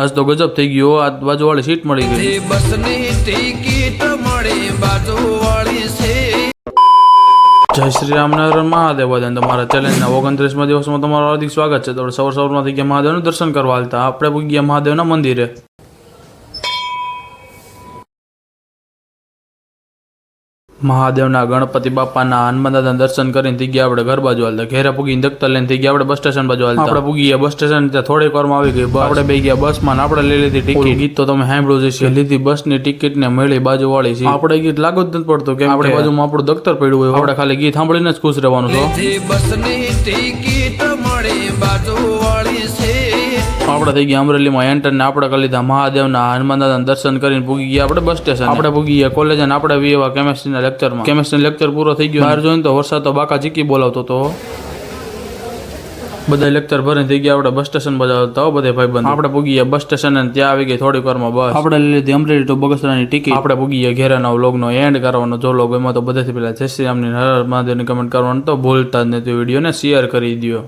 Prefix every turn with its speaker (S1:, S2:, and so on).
S1: આજ તો ગજબ થઈ ગયો, આ બાજુવાળી સીટ મળી ગઈ.
S2: બસની ટિકિટ મળી બાજુવાળી છે.
S1: જય શ્રી રામનગર મહાદેવ. તમારા ચેલેન્જના 29મા દિવસમાં તમારું હાર્દિક સ્વાગત છે. તો સવારમાં થઈ ગયા મહાદેવનું દર્શન કરવા હાલતા આપણે પૂગી ગયા મહાદેવના મંદિરે. મહાદેવના ગણપતિ બાપાના હનુમાન દાદાના દર્શન કરીને થઈ ગયા આપણે ઘર બાજુ હાલતા. ઘેરે પૂગીને દખતર લઈને થઈ ગયા આપણે બસ સ્ટેશન બાજુ હાલતા. આપણે પૂગી ગયા બસ સ્ટેશન, ત્યાં થોડીક વારમાં આવી ગઈ આપણે બે ગયા બસમાં. આપણે લઈ લીધી ટિકિટ. ગીત તો તમે સાંભળ્યું જશે. લીધી બસની ટિકિટ ને મળી બાજુવાળી છે. આપણે ગીત લાગુ જ નથી પડતું કેમ આપણે બાજુમાં આપણું દફતર પડ્યું હોય. આપણે ખાલી ગીત સાંભળીને જ ખુશ રહેવાનું છે.
S2: બસની ટિકિટ મળી બાજુવાળી છે.
S1: આપણે થઈ ગયા અમરેલીમાં એન્ટર ને આપણે કરી લીધા મહાદેવના હનુમાન દાદાના દર્શન કરીને પૂગી ગયા આપણે બસ સ્ટેશન. આપણે પૂગી ગયા કોલેજ અને આપણે વીએવા કેમેસ્ટ્રીના લેક્ચરમાં. કેમેસ્ટ્રી લેક્ચર પૂરો થઈ ગયો. બહાર જોઈને તો વરસાદ તો બાકા ચીકી બોલાવતો હતો. બધા લેક્ચર ભરીને થઈ ગયા આપણે બસ સ્ટેશન બજાવતા બધા ભાઈબંધ. આપણે પૂગી ગયા બસ સ્ટેશન અને ત્યાં આવી ગઈ થોડીક વારમાં બસ. આપણે લઈ લીધી અમરેલી ટુ બગસરાની ટિકિટ. આપણે પૂગી ગયા ઘેરાના વ્લોગનો એન્ડ કરવાનો. જો લોગ એમાં તો બધાથી પહેલા જય શ્રી રામની હર મહાદેવની કમેન્ટ કરવાનું તો ભૂલતા જ નથી. વિડીયોને શેર કરી દો.